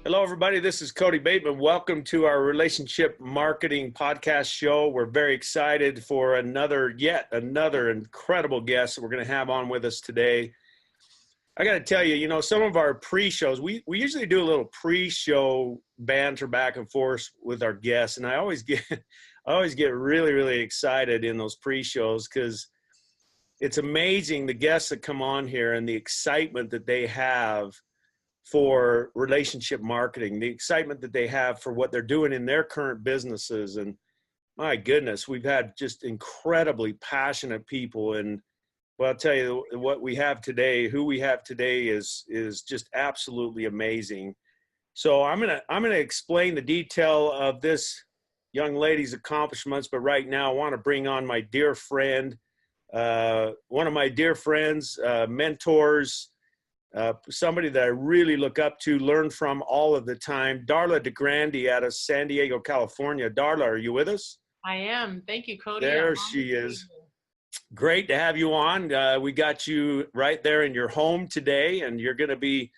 Hello, everybody. This is Cody Bateman. Welcome to our relationship marketing podcast show. We're very excited for yet another incredible guest that we're going to have on with us today. I got to tell you, some of our pre-shows, we usually do a little pre-show banter back and forth with our guests, and I always get really, really excited in those pre-shows because it's amazing the guests that come on here and the excitement that they have for relationship marketing, the excitement that they have for what they're doing in their current businesses. And my goodness, we've had just incredibly passionate people. And well, I'll tell you what we have today, who we have today is just absolutely amazing. So I'm gonna explain the detail of this young lady's accomplishments, but right now I want to bring on my dear friend, one of my dear friends, mentors, somebody that I really look up to, learn from all of the time, Darla DiGrandi out of San Diego, California. Darla, are you with us? I am. Thank you, Cody. There she is. Great to have you on. We got you right there in your home today, and you're going to be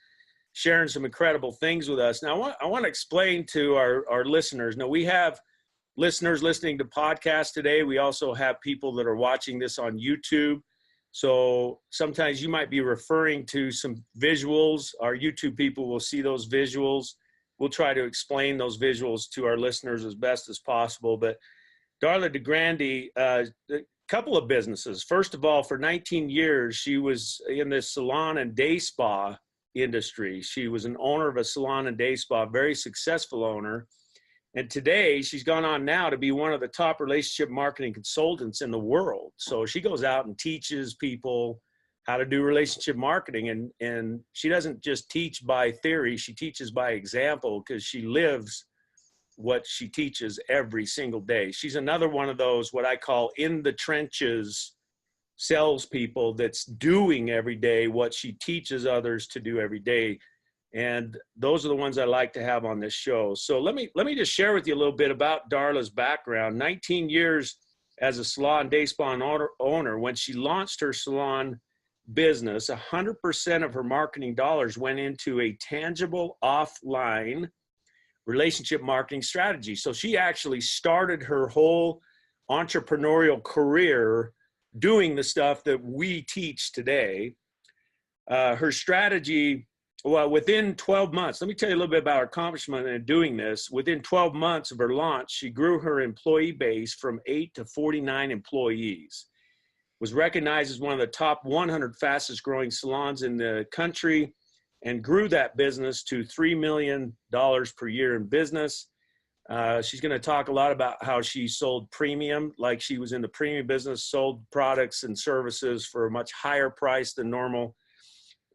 sharing some incredible things with us. Now, I want to explain to our listeners. Now, we have listeners listening to podcasts today. We also have people that are watching this on YouTube. So sometimes you might be referring to some visuals. Our YouTube people will see those visuals. We'll try to explain those visuals to our listeners as best as possible. But Darla DiGrandi, a couple of businesses. First of all, for 19 years, she was in the salon and day spa industry. She was an owner of a salon and day spa, very successful owner. And today she's gone on now to be one of the top relationship marketing consultants in the world. So she goes out and teaches people how to do relationship marketing. And she doesn't just teach by theory, she teaches by example because she lives what she teaches every single day. She's another one of those, what I call in the trenches salespeople that's doing every day what she teaches others to do every day. And those are the ones I like to have on this show. So let me just share with you a little bit about Darla's background. 19 years as a salon day spa owner. When she launched her salon business, 100% of her marketing dollars went into a tangible offline relationship marketing strategy. So she actually started her whole entrepreneurial career doing the stuff that we teach today. Her strategy, well, within 12 months, let me tell you a little bit about her accomplishment in doing this. Within 12 months of her launch, she grew her employee base from 8 to 49 employees. Was recognized as one of the top 100 fastest growing salons in the country and grew that business to $3 million per year in business. She's going to talk a lot about how she sold premium, like she was in the premium business, sold products and services for a much higher price than normal,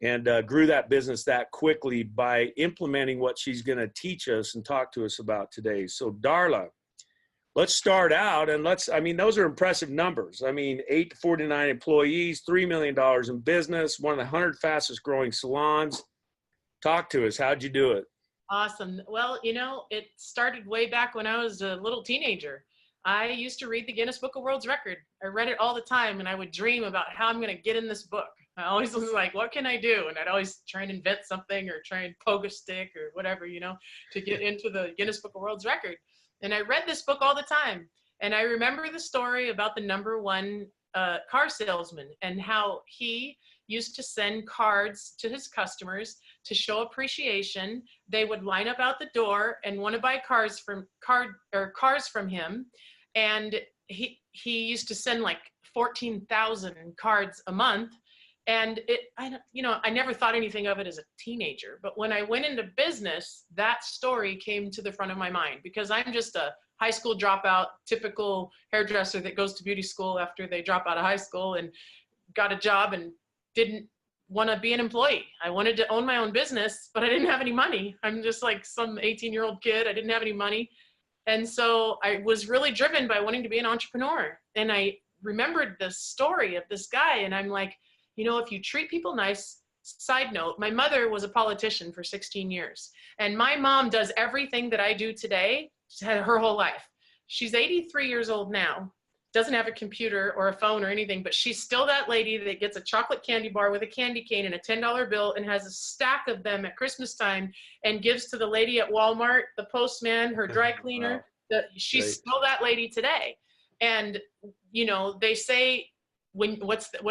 and grew that business that quickly by implementing what she's going to teach us and talk to us about today. So Darla, let's start out and those are impressive numbers. 8 to 49 employees, $3 million in business, one of the 100 fastest growing salons. Talk to us. How'd you do it? Awesome. Well, it started way back when I was a little teenager. I used to read the Guinness Book of World Records. I read it all the time, and I would dream about how I'm going to get in this book. I always was like, what can I do? And I'd always try and invent something or try and poke a stick or whatever, to get into the Guinness Book of World Records. And I read this book all the time. And I remember the story about the number one car salesman and how he used to send cards to his customers to show appreciation. They would line up out the door and want to buy cars from him. And he used to send like 14,000 cards a month. And I never thought anything of it as a teenager, but when I went into business, that story came to the front of my mind because I'm just a high school dropout, typical hairdresser that goes to beauty school after they drop out of high school and got a job and didn't want to be an employee. I wanted to own my own business, but I didn't have any money. I'm just like some 18-year-old kid. I didn't have any money. And so I was really driven by wanting to be an entrepreneur. And I remembered the story of this guy. And I'm like, if you treat people nice, side note, my mother was a politician for 16 years. And my mom does everything that I do today, her whole life. She's 83 years old now. doesn't have a computer or a phone or anything, but she's still that lady that gets a chocolate candy bar with a candy cane and a $10 bill and has a stack of them at Christmas time and gives to the lady at Walmart, the postman, her dry cleaner. Wow. She's still that lady today. And, you know, they say, what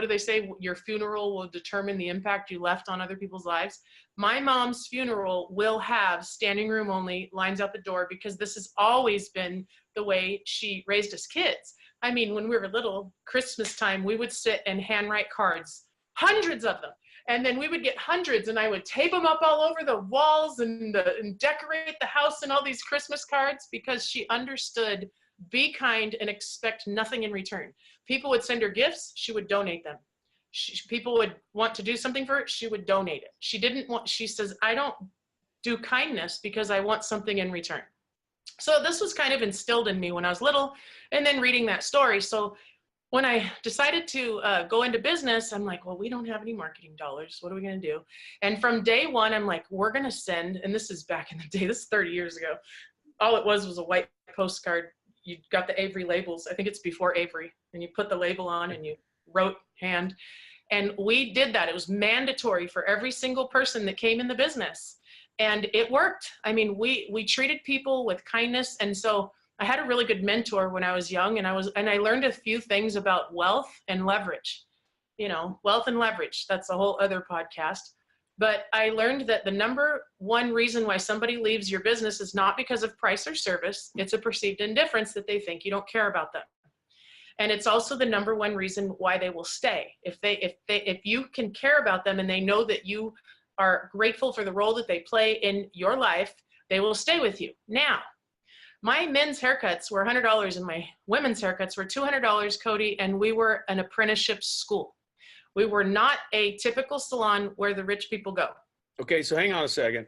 do they say? Your funeral will determine the impact you left on other people's lives. My mom's funeral will have standing room only, lines out the door, because this has always been the way she raised us kids. I mean, when we were little, Christmas time, we would sit and handwrite cards, hundreds of them. And then we would get hundreds and I would tape them up all over the walls and decorate the house and all these Christmas cards, because she understood, be kind and expect nothing in return. People would send her gifts, she would donate them. People would want to do something for her, she would donate it. She says, I don't do kindness because I want something in return. So this was kind of instilled in me when I was little, and then reading that story. So when I decided to go into business, I'm like, well, we don't have any marketing dollars. What are we going to do? And from day one, I'm like, we're going to send, and this is back in the day, this is 30 years ago. All it was a white postcard. You got the Avery labels. I think it's before Avery. And you put the label on and you wrote hand. And we did that. It was mandatory for every single person that came in the business. And it worked. I mean, we treated people with kindness. And so I had a really good mentor when I was young, and I learned a few things about wealth and leverage. You know, wealth and leverage, that's a whole other podcast. But I learned that the number one reason why somebody leaves your business is not because of price or service. It's a perceived indifference that they think you don't care about them. And it's also the number one reason why they will stay. If you can care about them and they know that you are grateful for the role that they play in your life, they will stay with you. Now, my men's haircuts were $100 and my women's haircuts were $200, Cody, and we were an apprenticeship school. We were not a typical salon where the rich people go. Okay, so hang on a second.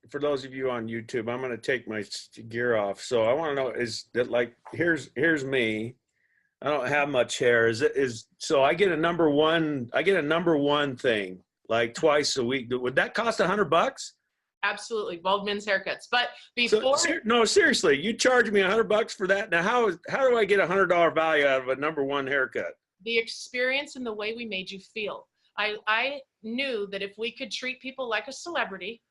For those of you on YouTube, I'm going to take my gear off. So I want to know, is that like, here's me. I don't have much hair. So I get a number one thing like twice a week. Would that cost $100? Absolutely, bald men's haircuts. But before, no, seriously, you charge me $100 for that. Now, how do I get $100 value out of a number one haircut? The experience and the way we made you feel. I knew that if we could treat people like a celebrity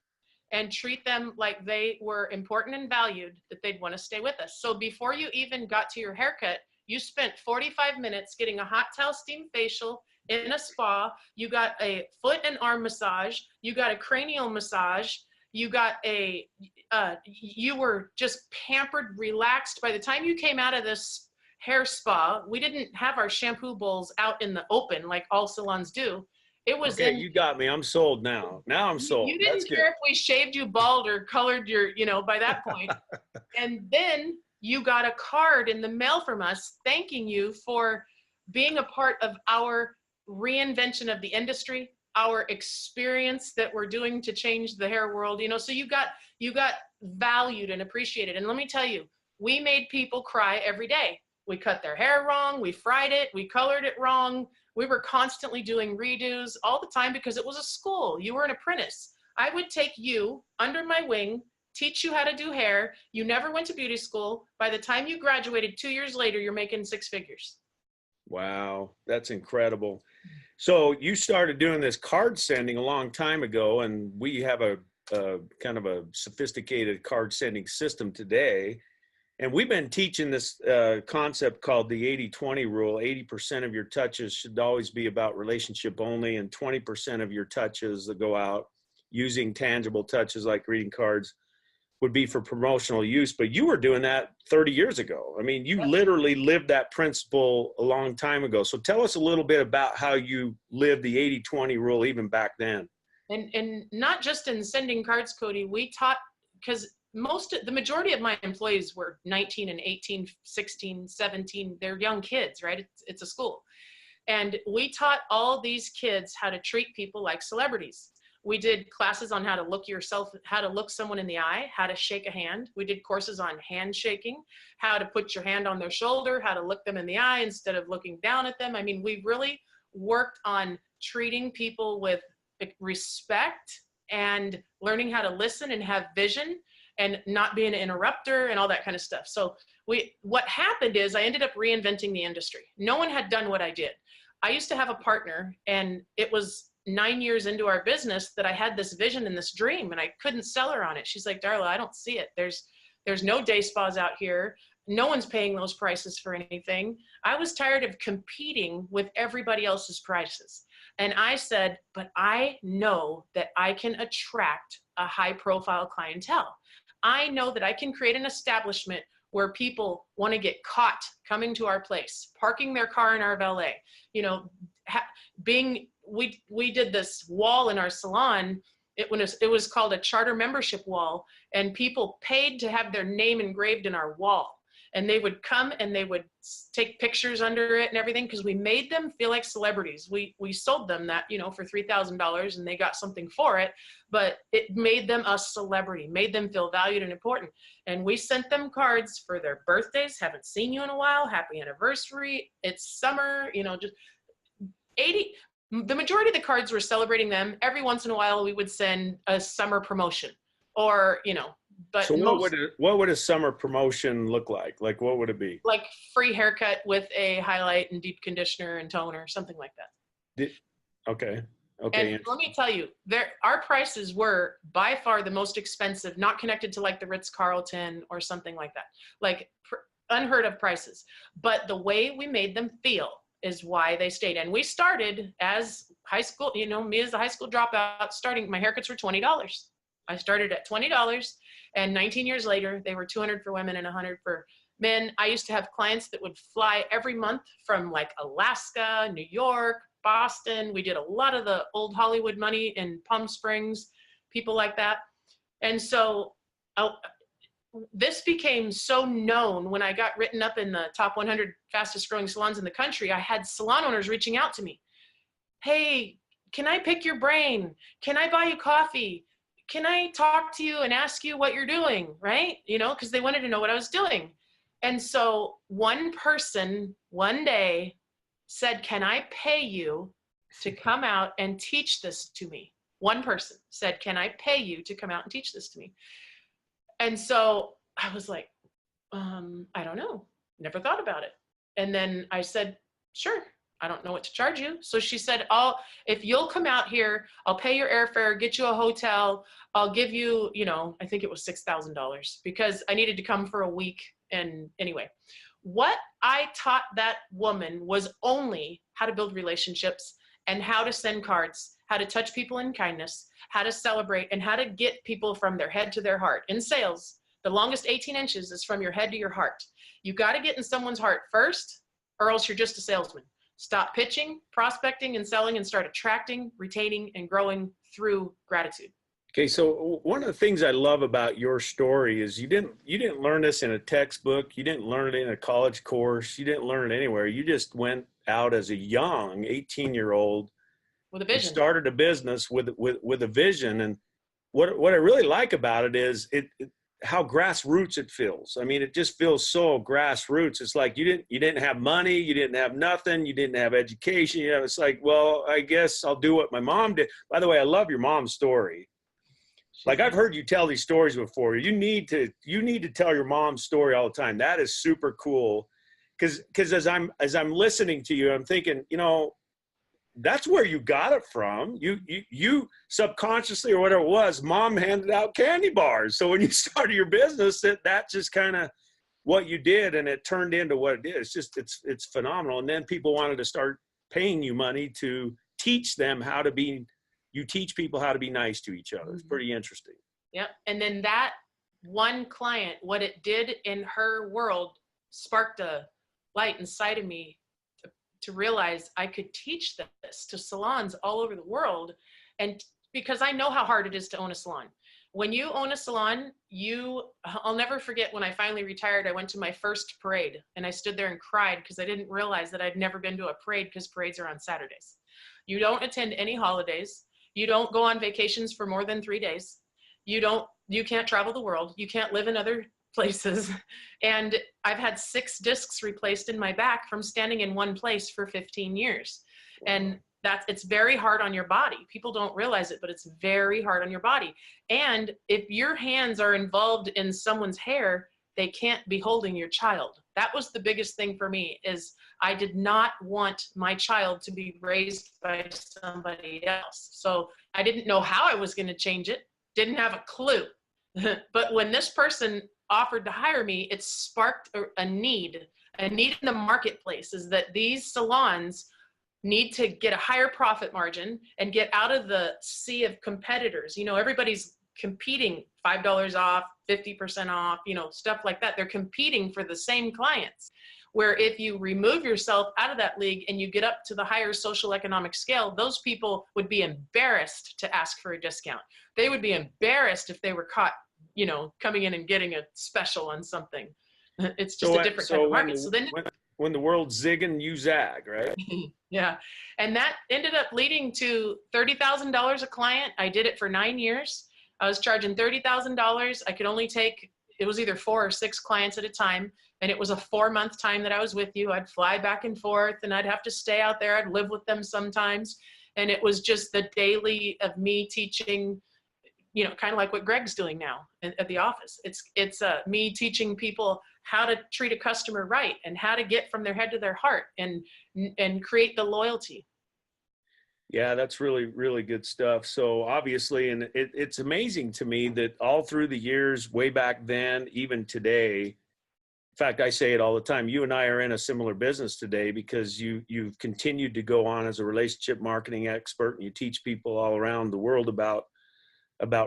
and treat them like they were important and valued, that they'd want to stay with us. So before you even got to your haircut, you spent 45 minutes getting a hot towel steam facial in a spa. You got a foot and arm massage. You got a cranial massage. You got you were just pampered, relaxed. By the time you came out of this hair spa, we didn't have our shampoo bowls out in the open like all salons do. It was okay. You got me. I'm sold now. Now I'm sold. You didn't care if we shaved you bald or colored your, by that point. And then you got a card in the mail from us thanking you for being a part of our reinvention of the industry, our experience that we're doing to change the hair world, so you got valued and appreciated. And let me tell you, we made people cry every day. We cut their hair wrong, we fried it, we colored it wrong. We were constantly doing redos all the time because it was a school. You were an apprentice. I would take you under my wing, teach you how to do hair. You never went to beauty school. By the time you graduated 2 years later, you're making six figures. Wow, that's incredible. So you started doing this card sending a long time ago, and we have a kind of a sophisticated card sending system today. And we've been teaching this concept called the 80-20 rule. 80% of your touches should always be about relationship only, and 20% of your touches that go out using tangible touches like greeting cards would be for promotional use. But you were doing that 30 years ago. I mean, you literally lived that principle a long time ago. So tell us a little bit about how you lived the 80-20 rule even back then. And not just in sending cards, Cody, we taught, because the majority of my employees were 19 and 18, 16, 17. They're young kids, right? It's a school. And we taught all these kids how to treat people like celebrities. We did classes on how to look someone in the eye, how to shake a hand. We did courses on handshaking, how to put your hand on their shoulder, how to look them in the eye instead of looking down at them. I mean, we really worked on treating people with respect and learning how to listen and have vision and not be an interrupter and all that kind of stuff. So What happened is I ended up reinventing the industry. No one had done what I did. I used to have a partner, and it was 9 years into our business that I had this vision and this dream, and I couldn't sell her on it. She's like, Darla, I don't see it. There's no day spas out here. No one's paying those prices for anything. I was tired of competing with everybody else's prices. And I said, but I know that I can attract a high profile clientele. I know that I can create an establishment where people want to get caught coming to our place, parking their car in our valet, you know, we did this wall in our salon. It was called a charter membership wall, and people paid to have their name engraved in our wall. And they would come and they would take pictures under it and everything, because we made them feel like celebrities. We sold them that, you know, for $3,000, and they got something for it, but it made them a celebrity, made them feel valued and important. And we sent them cards for their birthdays. Haven't seen you in a while. Happy anniversary. It's summer, you know, just the majority of the cards were celebrating them. Every once in a while we would send a summer promotion, or, you know, but so what would a summer promotion look like? Like, what would it be? Like free haircut with a highlight and deep conditioner and toner, something like that. Okay. And let me tell you, our prices were by far the most expensive, not connected to like the Ritz-Carlton or something like that, like unheard of prices. But the way we made them feel is why they stayed. And we started as high school, you know, me as a high school dropout, starting, my haircuts were $20. I started at $20, and 19 years later, they were $200 for women and $100 for men. I used to have clients that would fly every month from like Alaska, New York, Boston. We did a lot of the old Hollywood money in Palm Springs, people like that. And so this became so known when I got written up in the top 100 fastest growing salons in the country. I had salon owners reaching out to me. Hey, can I pick your brain? Can I buy you coffee? Can I talk to you and ask you what you're doing, right? You know, because they wanted to know what I was doing. And so one person one day said, can I pay you to come out and teach this to me? One person said, can I pay you to come out and teach this to me? And so I was like, I don't know. Never thought about it. And then I said, sure. I don't know what to charge you. So she said, if you'll come out here, I'll pay your airfare, get you a hotel. I'll give you, you know, I think it was $6,000, because I needed to come for a week. And anyway, what I taught that woman was only how to build relationships and how to send cards, how to touch people in kindness, how to celebrate, and how to get people from their head to their heart. In sales, the longest 18 inches is from your head to your heart. You got to get in someone's heart first, or else you're just a salesman. Stop pitching, prospecting, and selling, and start attracting, retaining, and growing through gratitude. Okay, so one of the things I love about your story is you didn't learn this in a textbook. You didn't learn it in a college course. You didn't learn it anywhere. You just went out as a young 18-year-old with a vision, started a business with a vision. And what I really like about it is how grassroots it feels. I mean, it just feels so grassroots. It's like you didn't have money, you didn't have nothing, you didn't have education. You know, it's like, well, I guess I'll do what my mom did. By the way, I love your mom's story. Like, I've heard you tell these stories before. You need to tell your mom's story all the time. That is super cool. Because as I'm listening to you, I'm thinking, you know, that's where you got it from. You subconsciously, or whatever it was, mom handed out candy bars. So when you started your business, that's just kind of what you did, and it turned into what it is. It's phenomenal. And then people wanted to start paying you money to teach them how to be. You teach people how to be nice to each other. It's pretty interesting. Yep. And then that one client, what it did in her world sparked a light inside of me to realize I could teach this to salons all over the world. And because I know how hard it is to own a salon. When you own a salon, I'll never forget when I finally retired, I went to my first parade, and I stood there and cried because I didn't realize that I'd never been to a parade, because parades are on Saturdays. You don't attend any holidays. You don't go on vacations for more than 3 days. You can't travel the world. You can't live in other places. And I've had 6 discs replaced in my back from standing in one place for 15 years. And it's very hard on your body. People don't realize it, but it's very hard on your body. And if your hands are involved in someone's hair, they can't be holding your child. That was the biggest thing for me, is I did not want my child to be raised by somebody else. So I didn't know how I was going to change it. Didn't have a clue. But when this person offered to hire me, it sparked a need in the marketplace, is that these salons need to get a higher profit margin and get out of the sea of competitors. You know, everybody's competing, $5 off, 50% off, you know, stuff like that. They're competing for the same clients. Where if you remove yourself out of that league and you get up to the higher social economic scale, those people would be embarrassed to ask for a discount. They would be embarrassed if they were caught, you know, coming in and getting a special on something. It's just a different type of market. So then when the world's zigging, you zag, right? Yeah. And that ended up leading to $30,000 a client. I did it for 9 years. I was charging $30,000. I could only take, it was either 4 or 6 clients at a time. And it was a 4-month time that I was with you. I'd fly back and forth and I'd have to stay out there. I'd live with them sometimes. And it was just the daily of me teaching, you know, kind of like what Greg's doing now at the office. It's me teaching people how to treat a customer right and how to get from their head to their heart and create the loyalty. Yeah, that's really, really good stuff. So obviously, and it's amazing to me that all through the years, way back then, even today, in fact, I say it all the time, you and I are in a similar business today because you've continued to go on as a relationship marketing expert, and you teach people all around the world about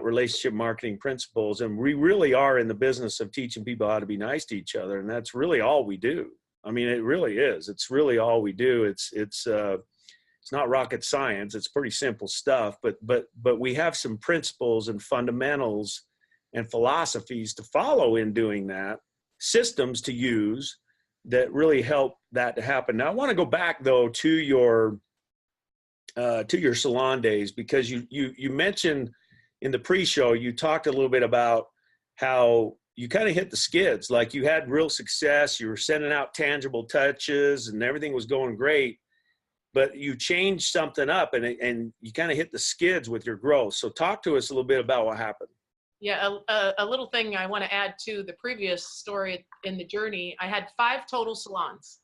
relationship marketing principles. And we really are in the business of teaching people how to be nice to each other. And that's really all we do. I mean, it really is. It's really all we do. It's not rocket science. It's pretty simple stuff, but we have some principles and fundamentals and philosophies to follow in doing that, systems to use that really help that to happen. Now I want to go back though to your salon days, because you mentioned in the pre-show, you talked a little bit about how you kind of hit the skids, like you had real success, you were sending out tangible touches and everything was going great, but you changed something up and you kind of hit the skids with your growth. So talk to us a little bit about what happened. Yeah, a little thing I want to add to the previous story in the journey. I had 5 total salons,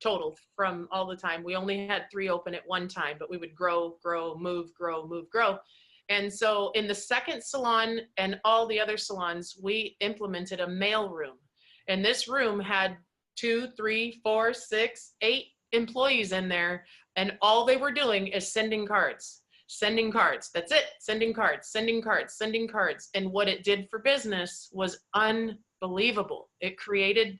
total from all the time. We only had 3 open at one time, but we would grow, move, grow. And so in the second salon and all the other salons, we implemented a mail room. And this room had 2, 3, 4, 6, 8 employees in there. And all they were doing is sending cards. That's it. Sending cards. And what it did for business was unbelievable. It created,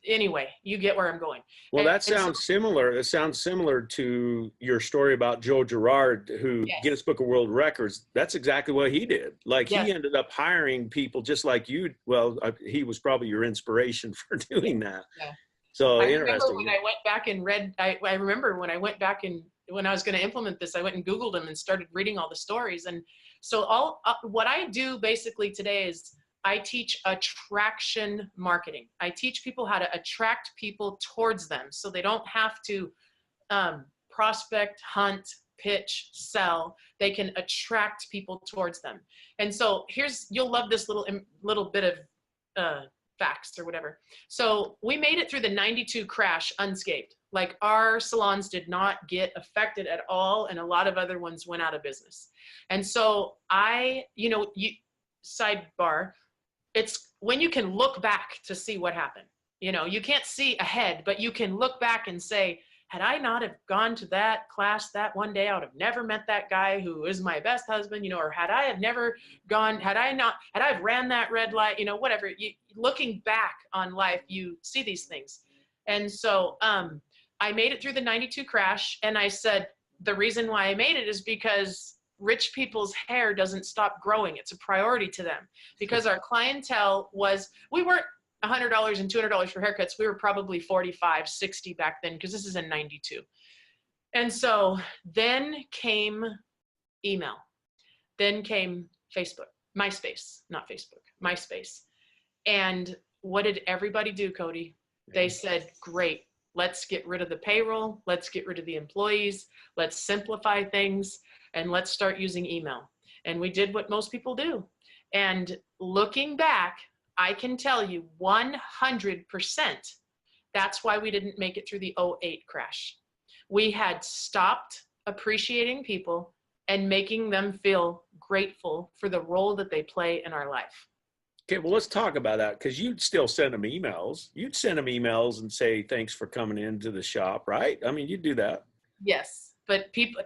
anyway, you get where I'm going. Well, that sounds similar. It sounds similar to your story about Joe Girard, who Guinness Book of World Records. That's exactly what he did. Like he ended up hiring people just like you. Well, he was probably your inspiration for doing that. Yeah. So I interesting. remember when I went back and read, I remember when I went back and when I was going to implement this, I went and Googled them and started reading all the stories. And so what I do basically today is I teach attraction marketing. I teach people how to attract people towards them so they don't have to prospect, hunt, pitch, sell. They can attract people towards them. And so you'll love this little bit of facts or whatever. So we made it through the 92 crash unscathed. Like our salons did not get affected at all. And a lot of other ones went out of business. And so sidebar, it's when you can look back to see what happened. You know, you can't see ahead, but you can look back and say, had I not have gone to that class that one day, I would have never met that guy who is my best husband, you know, or had I have never gone, had I have ran that red light, you know, whatever. Looking back on life, you see these things. And so I made it through the 92 crash. And I said, the reason why I made it is because rich people's hair doesn't stop growing. It's a priority to them because our clientele we weren't $100 and $200 for haircuts. We were probably 45, 60 back then, because this is in 92. And so then came email, then came Facebook, MySpace, not Facebook, MySpace. And what did everybody do, Cody? They said, great, let's get rid of the payroll. Let's get rid of the employees. Let's simplify things and let's start using email. And we did what most people do. And looking back, I can tell you 100% that's why we didn't make it through the '08 crash. We had stopped appreciating people and making them feel grateful for the role that they play in our life. Okay, well, let's talk about that, because you'd still send them emails. You'd send them emails and say, thanks for coming into the shop, right? I mean, you'd do that. Yes, but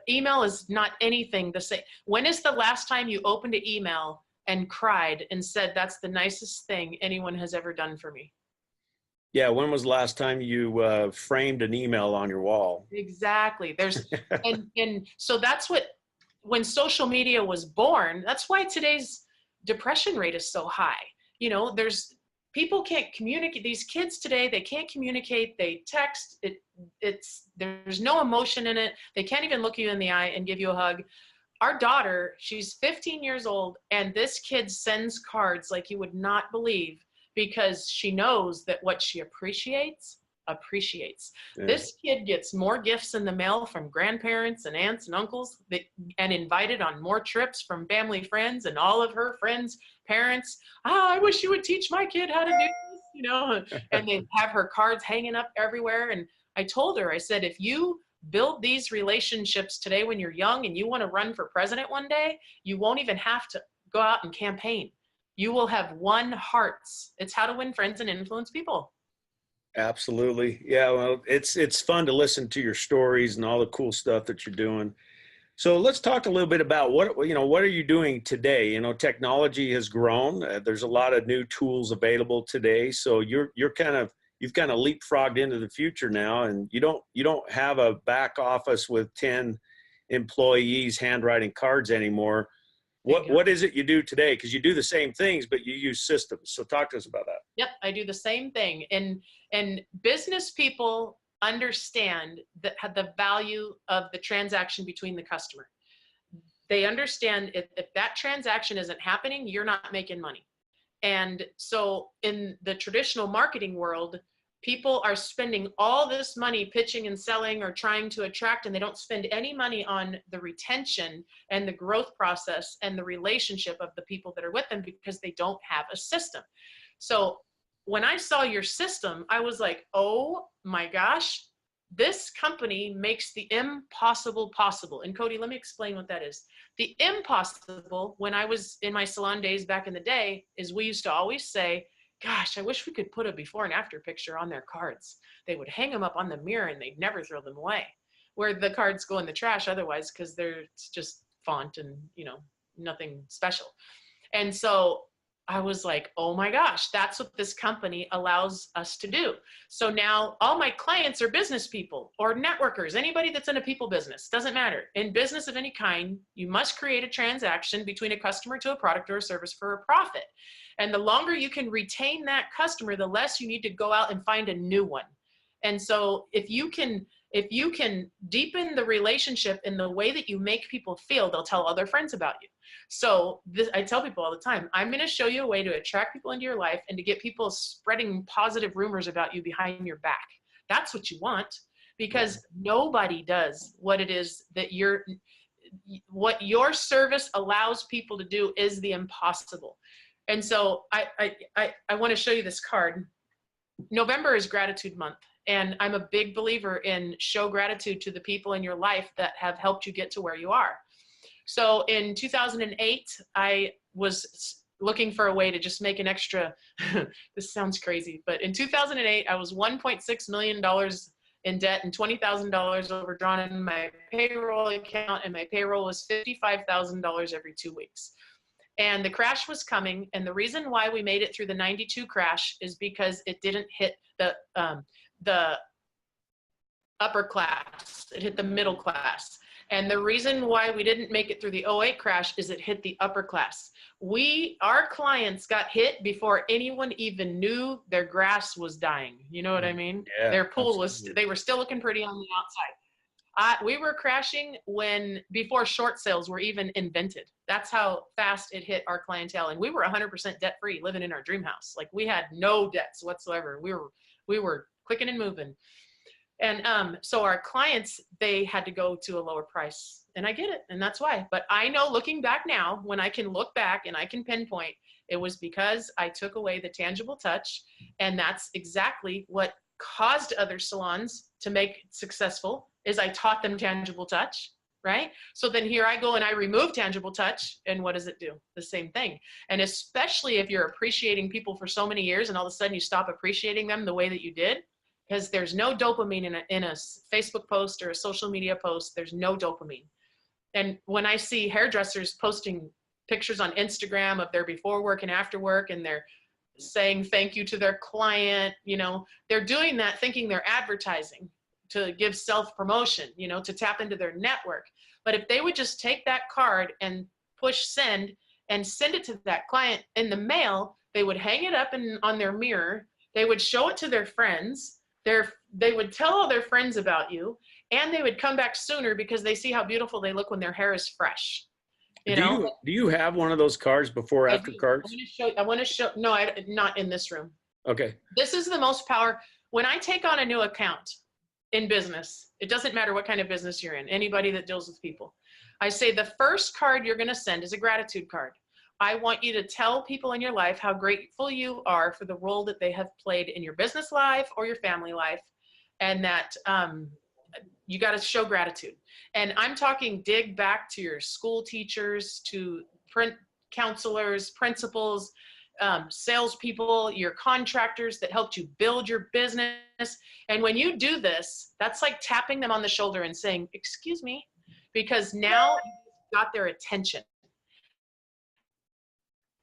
email is not anything the same. When is the last time you opened an email and cried and said, that's the nicest thing anyone has ever done for me? Yeah, when was the last time you framed an email on your wall? Exactly. And so that's when social media was born, that's why today's depression rate is so high. People can't communicate. These kids today, they can't communicate. They text. There's no emotion in it. They can't even look you in the eye and give you a hug. Our daughter, she's 15 years old, and this kid sends cards like you would not believe, because she knows that what she appreciates. Yeah. This kid gets more gifts in the mail from grandparents and aunts and uncles and invited on more trips from family friends and all of her friends' parents. Oh, I wish you would teach my kid how to do this, and they have her cards hanging up everywhere. And I told her, I said, if you build these relationships today when you're young and you want to run for president one day, you won't even have to go out and campaign. You will have won hearts. It's how to win friends and influence people. Absolutely. Yeah. Well, it's fun to listen to your stories and all the cool stuff that you're doing. So let's talk a little bit about what are you doing today? Technology has grown. There's a lot of new tools available today. So you've kind of leapfrogged into the future now, and you don't have a back office with 10 employees handwriting cards anymore. What is it you do today? Because you do the same things, but you use systems. So talk to us about that. Yep, I do the same thing. And business people understand the value of the transaction between the customer. They understand if that transaction isn't happening, you're not making money. And so in the traditional marketing world, people are spending all this money pitching and selling or trying to attract, and they don't spend any money on the retention and the growth process and the relationship of the people that are with them, because they don't have a system. So when I saw your system, I was like, oh my gosh, this company makes the impossible possible. And Cody, let me explain what that is. The impossible, when I was in my salon days back in the day, is we used to always say, gosh, I wish we could put a before and after picture on their cards. They would hang them up on the mirror and they'd never throw them away. Where the cards go in the trash otherwise, because they're just font and, nothing special. And so I was like, oh my gosh, that's what this company allows us to do. So now all my clients are business people or networkers, anybody that's in a people business, doesn't matter. In business of any kind, you must create a transaction between a customer to a product or a service for a profit. And the longer you can retain that customer, the less you need to go out and find a new one. And so if you can deepen the relationship in the way that you make people feel, they'll tell other friends about you. So I tell people all the time, I'm going to show you a way to attract people into your life and to get people spreading positive rumors about you behind your back. That's what you want, because nobody does what it is that what your service allows people to do is the impossible. And so I want to show you this card. November is Gratitude Month. And I'm a big believer in show gratitude to the people in your life that have helped you get to where you are. So in 2008, I was looking for a way to just make an extra, this sounds crazy, but in 2008, I was $1.6 million in debt and $20,000 overdrawn in my payroll account, and my payroll was $55,000 every 2 weeks. And the crash was coming, and the reason why we made it through the 92 crash is because it didn't hit the upper class, it hit the middle class. And the reason why we didn't make it through the '08 crash is it hit the upper class. Our clients got hit before anyone even knew their grass was dying. You know what I mean? Yeah, their pool absolutely. they were still looking pretty on the outside. We were crashing before short sales were even invented. That's how fast it hit our clientele. And we were 100% debt free, living in our dream house. Like, we had no debts whatsoever. We were clicking and moving. And so our clients, they had to go to a lower price, and I get it. And that's why. But I know, looking back now, when I can look back and I can pinpoint, it was because I took away the tangible touch. And that's exactly what caused other salons to make successful, is I taught them tangible touch, right? So then here I go and I remove tangible touch, and what does it do? The same thing. And especially if you're appreciating people for so many years and all of a sudden you stop appreciating them the way that you did, because there's no dopamine in a Facebook post or a social media post. There's no dopamine. And when I see hairdressers posting pictures on Instagram of their before work and after work, and they're saying thank you to their client, you know, they're doing that thinking they're advertising to give self-promotion, you know, to tap into their network. But if they would just take that card and push send and send it to that client in the mail, they would hang it up on their mirror. They would show it to their friends. They would tell all their friends about you, and they would come back sooner because they see how beautiful they look when their hair is fresh. You know? Do you have one of those cards, before after cards? I want to show, no, not in this room. Okay. This is the most power. When I take on a new account in business, it doesn't matter what kind of business you're in, anybody that deals with people, I say the first card you're going to send is a gratitude card. I want you to tell people in your life how grateful you are for the role that they have played in your business life or your family life, and that you got to show gratitude. And I'm talking dig back to your school teachers, to print counselors, principals, salespeople, your contractors that helped you build your business. And when you do this, that's like tapping them on the shoulder and saying, excuse me, because now you got their attention.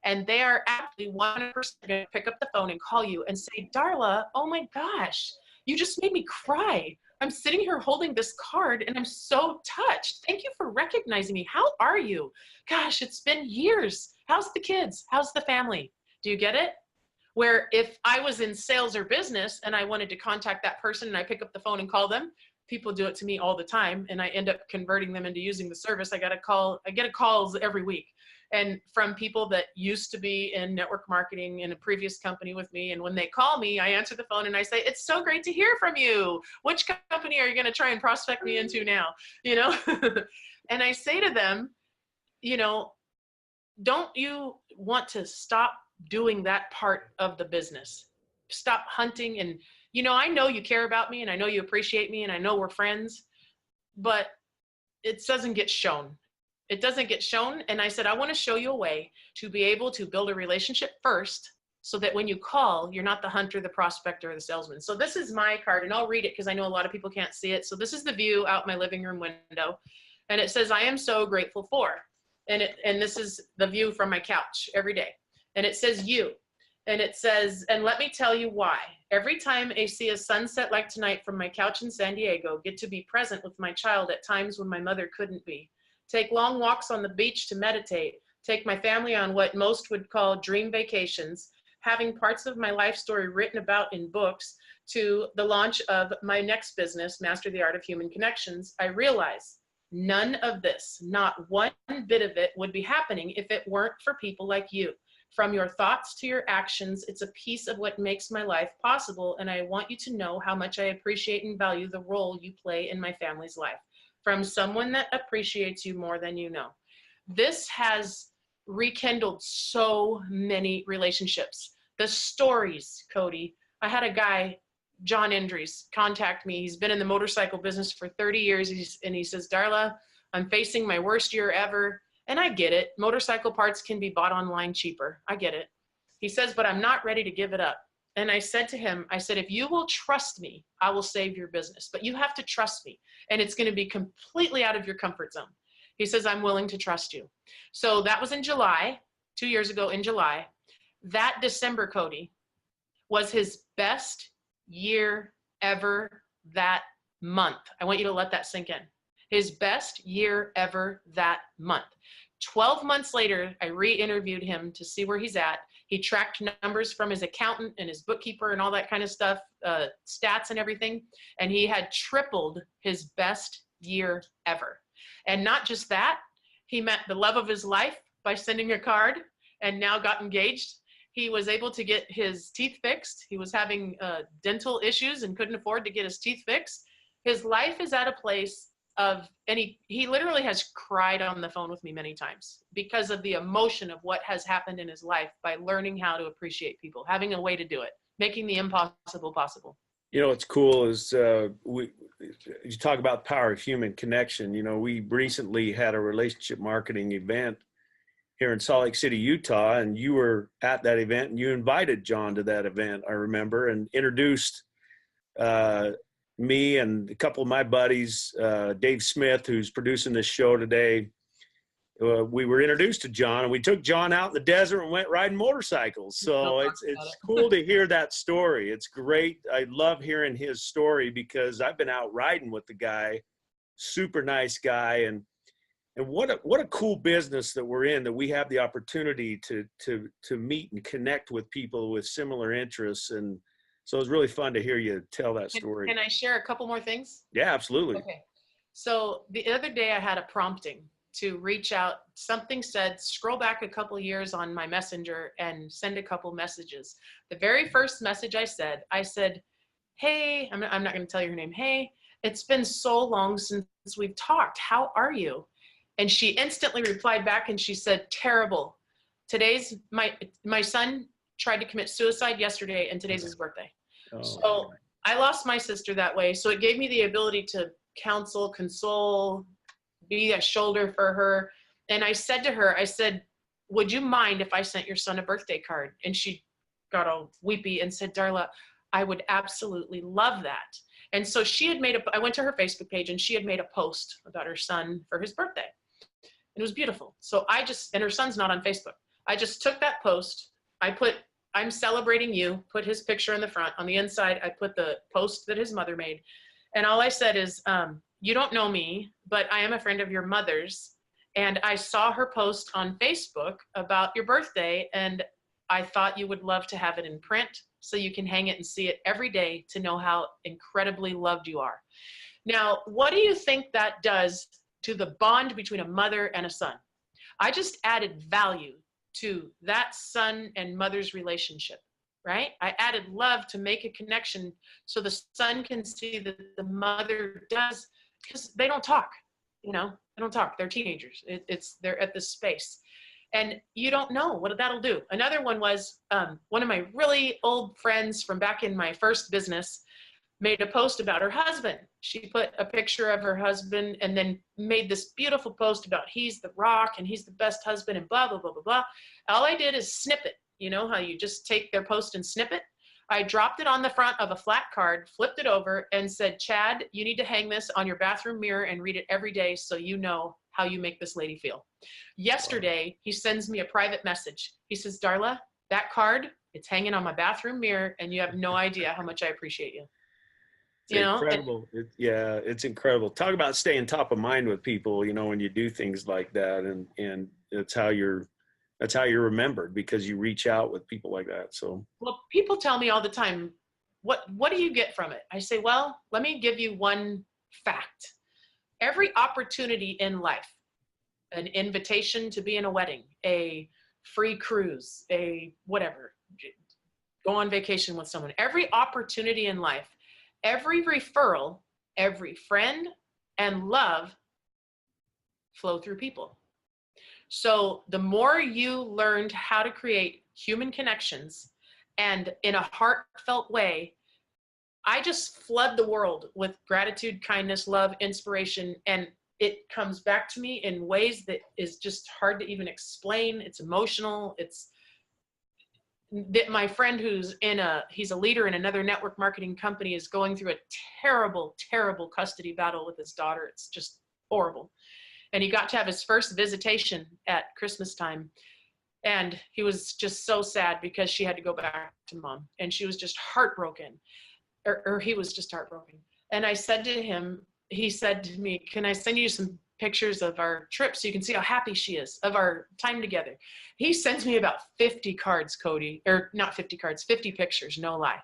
And they are actually 100% going to pick up the phone and call you and say, Darla, oh my gosh, you just made me cry. I'm sitting here holding this card and I'm so touched. Thank you for recognizing me. How are you? Gosh, it's been years. How's the kids? How's the family? Do you get it? Where if I was in sales or business and I wanted to contact that person and I pick up the phone and call them, people do it to me all the time, and I end up converting them into using the service. I get calls every week, and from people that used to be in network marketing in a previous company with me. And when they call me, I answer the phone and I say, it's so great to hear from you. Which company are you going to try and prospect me into now? You know, and I say to them, you know, don't you want to stop doing that part of the business? Stop hunting. And, you know, I know you care about me and I know you appreciate me and I know we're friends, but it doesn't get shown. It doesn't get shown. And I said, I want to show you a way to be able to build a relationship first, so that when you call, you're not the hunter, the prospector, or the salesman. So this is my card, and I'll read it because I know a lot of people can't see it. So this is the view out my living room window. And it says, I am so grateful for. And this is the view from my couch every day. And it says you. And it says, and let me tell you why. Every time I see a sunset like tonight from my couch in San Diego, get to be present with my child at times when my mother couldn't be. Take long walks on the beach to meditate. Take my family on what most would call dream vacations. Having parts of my life story written about in books, to the launch of my next business, Master the Art of Human Connections, I realize none of this, not one bit of it, would be happening if it weren't for people like you. From your thoughts to your actions, it's a piece of what makes my life possible, and I want you to know how much I appreciate and value the role you play in my family's life. From someone that appreciates you more than you know. This has rekindled so many relationships. The stories, Cody. I had a guy, John Endries, contact me. He's been in the motorcycle business for 30 years. And he says, Darla, I'm facing my worst year ever. And I get it. Motorcycle parts can be bought online cheaper. I get it. He says, but I'm not ready to give it up. And I said to him, I said, if you will trust me, I will save your business. But you have to trust me. And it's going to be completely out of your comfort zone. He says, I'm willing to trust you. So that was in July, 2 years ago in July. That December, Cody, was his best year ever that month. I want you to let that sink in. His best year ever that month. 12 months later, I re-interviewed him to see where he's at. He tracked numbers from his accountant and his bookkeeper and all that kind of stuff, stats and everything. And he had tripled his best year ever. And not just that, he met the love of his life by sending a card and now got engaged. He was able to get his teeth fixed. He was having dental issues and couldn't afford to get his teeth fixed. His life is at a place of, and he literally has cried on the phone with me many times because of the emotion of what has happened in his life by learning how to appreciate people, having a way to do it, making the impossible possible. You know, what's cool is you talk about the power of human connection. You know, we recently had a relationship marketing event here in Salt Lake City, Utah, and you were at that event and you invited John to that event, I remember, and introduced me and a couple of my buddies, Dave Smith, who's producing this show today. We were introduced to John, and we took John out in the desert and went riding motorcycles. So it's cool to hear that story. It's great. I love hearing his story because I've been out riding with the guy, super nice guy, and what a cool business that we're in, that we have the opportunity to meet and connect with people with similar interests. And so it was really fun to hear you tell that story. Can I share a couple more things? Yeah, absolutely. Okay. So the other day I had a prompting to reach out. Something said, scroll back a couple years on my messenger and send a couple messages. The very first message I said, hey, I'm not going to tell you her name. Hey, it's been so long since we've talked. How are you? And she instantly replied back and she said, terrible. Today's my son tried to commit suicide yesterday and today's his birthday. Oh. So I lost my sister that way. So it gave me the ability to counsel, console, be a shoulder for her. And I said to her, I said, would you mind if I sent your son a birthday card? And she got all weepy and said, Darla, I would absolutely love that. And so she had I went to her Facebook page and she had made a post about her son for his birthday. It was beautiful. So and her son's not on Facebook. I just took that post. I put, I'm celebrating you, put his picture in the front. On the inside, I put the post that his mother made. And all I said is, you don't know me, but I am a friend of your mother's. And I saw her post on Facebook about your birthday. And I thought you would love to have it in print so you can hang it and see it every day to know how incredibly loved you are. Now, what do you think that does to the bond between a mother and a son? I just added value to that son and mother's relationship, right? I added love to make a connection so the son can see that the mother does, because they don't talk, they don't talk. They're teenagers. They're at this space. And you don't know what that'll do. Another one was one of my really old friends from back in my first business made a post about her husband. She put a picture of her husband and then made this beautiful post about he's the rock and he's the best husband and blah, blah, blah, blah, blah. All I did is snip it. You know how you just take their post and snip it? I dropped it on the front of a flat card, flipped it over and said, Chad, you need to hang this on your bathroom mirror and read it every day so you know how you make this lady feel. Yesterday, he sends me a private message. He says, Darla, that card, it's hanging on my bathroom mirror and you have no idea how much I appreciate you. It's incredible. It's incredible. Talk about staying top of mind with people, when you do things like that, and that's how you're remembered, because you reach out with people like that. So, well, people tell me all the time, what do you get from it? I say, well, let me give you one fact. Every opportunity in life, an invitation to be in a wedding, a free cruise, a whatever, go on vacation with someone, every opportunity in life, every referral, every friend and love flow through people. So the more you learned how to create human connections and in a heartfelt way, I just flood the world with gratitude, kindness, love, inspiration, and it comes back to me in ways that is just hard to even explain. It's emotional. It's that my friend he's a leader in another network marketing company is going through a terrible, terrible custody battle with his daughter. It's just horrible. And he got to have his first visitation at Christmas time. And he was just so sad because she had to go back to mom. And she was just heartbroken, or he was just heartbroken. And I said to him, he said to me, can I send you some pictures of our trip so you can see how happy she is, of our time together? He sends me about 50 cards, Cody, or not 50 cards, 50 pictures, no lie.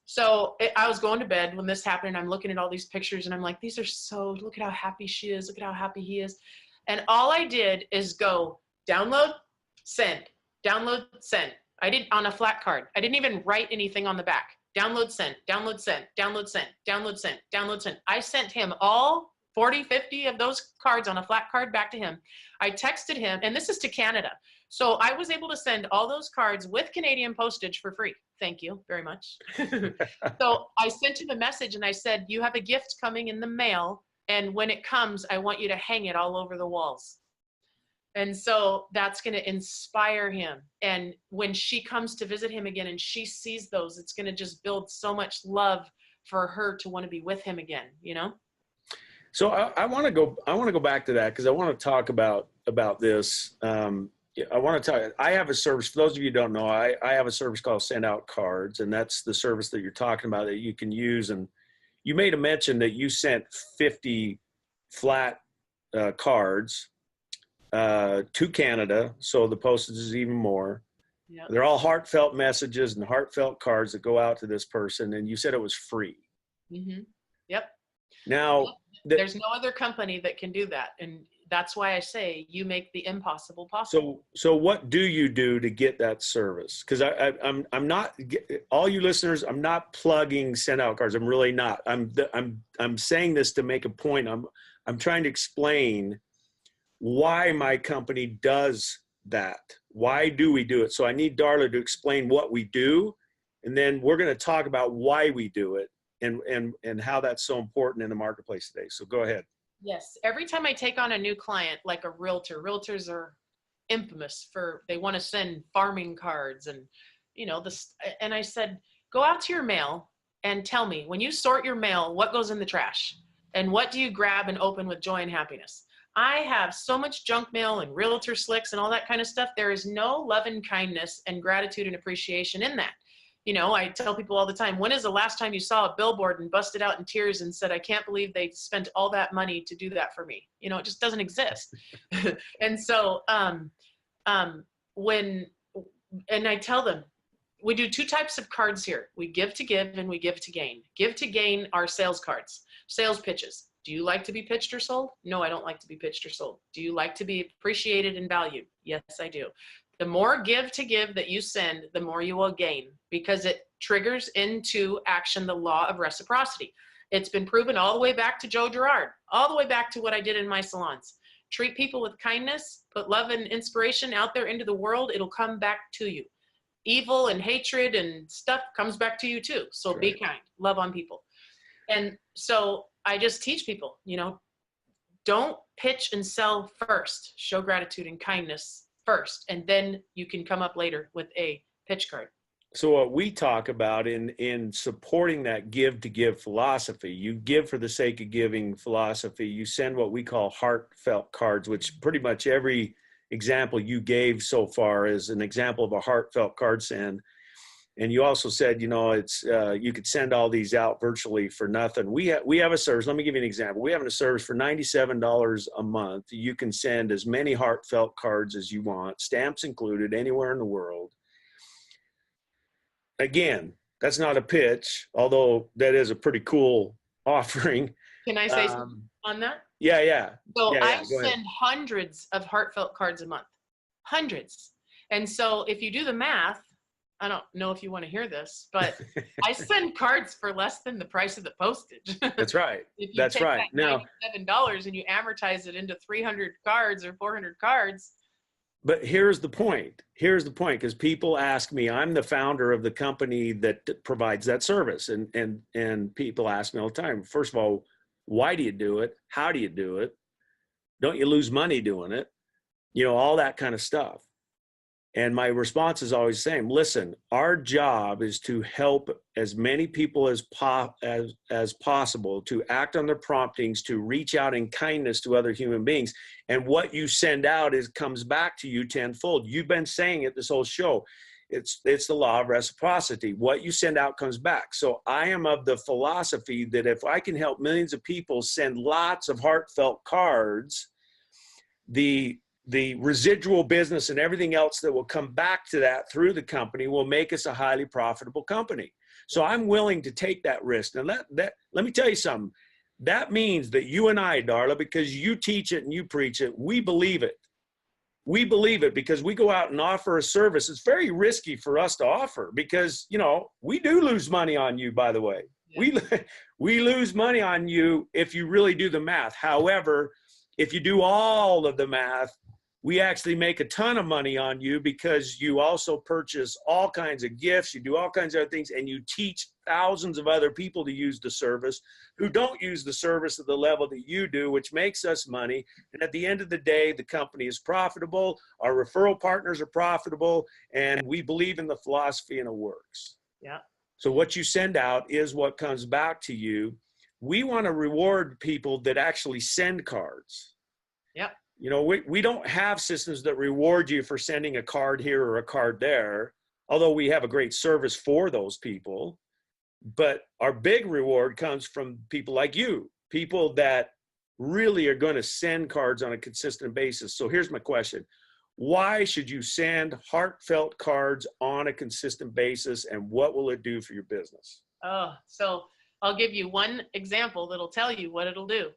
So I was going to bed when this happened, and I'm looking at all these pictures and I'm like, these are so, look at how happy she is. Look at how happy he is. And all I did is go download, send, download, send. I did on a flat card. I didn't even write anything on the back. download sent, download sent, download sent, download sent, download sent. I sent him all 40, 50 of those cards on a flat card back to him. I texted him, and this is to Canada. So I was able to send all those cards with Canadian postage for free. Thank you very much. So I sent him a message and I said, you have a gift coming in the mail. And when it comes, I want you to hang it all over the walls. And so that's going to inspire him. And when she comes to visit him again and she sees those, it's going to just build so much love for her to want to be with him again, you know? So I want to go back to that because I want to talk about this. I want to tell you, I have a service. For those of you who don't know, I have a service called Send Out Cards, and that's the service that you're talking about that you can use. And you made a mention that you sent 50 flat cards to Canada, so the postage is even more. Yep. They're all heartfelt messages and heartfelt cards that go out to this person, and you said it was free. Mm-hmm. Yep. Now, there's no other company that can do that, and that's why I say you make the impossible possible. So what do you do to get that service? Because I'm not, all you listeners, I'm not plugging Send Out Cards. I'm really not. I'm saying this to make a point. I'm trying to explain why my company does that. Why do we do it? So I need Darla to explain what we do, and then we're going to talk about why we do it and how that's so important in the marketplace today. So go ahead. Yes. Every time I take on a new client, like a realtor, realtors are infamous for, they want to send farming cards and, you know, this, and I said, go out to your mail and tell me, when you sort your mail, what goes in the trash and what do you grab and open with joy and happiness? I have so much junk mail and realtor slicks and all that kind of stuff. There is no love and kindness and gratitude and appreciation in that. You know, I tell people all the time, when is the last time you saw a billboard and busted out in tears and said, I can't believe they spent all that money to do that for me? You know, it just doesn't exist. And so and I tell them, we do two types of cards here. We give to give and we give to gain. Give to gain are sales cards, sales pitches. Do you like to be pitched or sold? No, I don't like to be pitched or sold. Do you like to be appreciated and valued? Yes, I do. The more give to give that you send, the more you will gain, because it triggers into action the law of reciprocity. It's been proven all the way back to Joe Girard, all the way back to what I did in my salons. Treat people with kindness, put love and inspiration out there into the world, it'll come back to you. Evil and hatred and stuff comes back to you too. So Be kind, love on people. And so I just teach people, you know, don't pitch and sell first. Show gratitude and kindness first, and then you can come up later with a pitch card. So what we talk about in supporting that give to give philosophy, you give for the sake of giving philosophy, you send what we call heartfelt cards, which pretty much every example you gave so far is an example of a heartfelt card send. And you also said, you know, it's you could send all these out virtually for nothing. We have a service. Let me give you an example. We have a service for $97 a month. You can send as many heartfelt cards as you want, stamps included, anywhere in the world. Again, that's not a pitch, although that is a pretty cool offering. Can I say something on that? Yeah. So I send hundreds of heartfelt cards a month, hundreds. And so if you do the math, I don't know if you want to hear this, but I send cards for less than the price of the postage. That's right. If you That's take right. That $97 and you amortize it into 300 cards or 400 cards. But here's the point. Here's the point, because people ask me, I'm the founder of the company that provides that service. And people ask me all the time, first of all, why do you do it? How do you do it? Don't you lose money doing it? You know, all that kind of stuff. And my response is always the same. Listen, our job is to help as many people as possible to act on their promptings, to reach out in kindness to other human beings. And what you send out comes back to you tenfold. You've been saying it this whole show. It's the law of reciprocity. What you send out comes back. So I am of the philosophy that if I can help millions of people send lots of heartfelt cards, the residual business and everything else that will come back to that through the company will make us a highly profitable company. So I'm willing to take that risk. And let me tell you something. That means that you and I, Darla, because you teach it and you preach it, we believe it. we believe it because we go out and offer a service. It's very risky for us to offer because, you know, we do lose money on you, by the way. Yeah. We lose money on you if you really do the math. However, if you do all of the math, we actually make a ton of money on you because you also purchase all kinds of gifts, you do all kinds of other things, and you teach thousands of other people to use the service who don't use the service at the level that you do, which makes us money. And at the end of the day, the company is profitable, our referral partners are profitable, and we believe in the philosophy and it works. Yeah. So what you send out is what comes back to you. We want to reward people that actually send cards. Yep. You know, we don't have systems that reward you for sending a card here or a card there, although we have a great service for those people. But our big reward comes from people like you, people that really are going to send cards on a consistent basis. So here's my question. Why should you send heartfelt cards on a consistent basis, and what will it do for your business? Oh, so I'll give you one example that'll tell you what it'll do.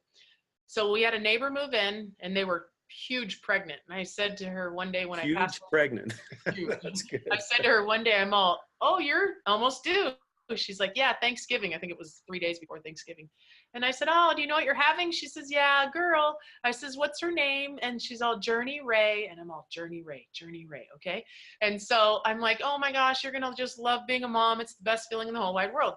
So we had a neighbor move in and they were huge pregnant. And I said to her one day when I passed. Huge pregnant. That's good. I said to her one day, I'm all, oh, you're almost due. She's like, yeah, Thanksgiving. I think it was 3 days before Thanksgiving. And I said, oh, do you know what you're having? She says, yeah, girl. I says, what's her name? And she's all Journey Ray. And I'm all Journey Ray. Okay. And so I'm like, oh my gosh, you're going to just love being a mom. It's the best feeling in the whole wide world.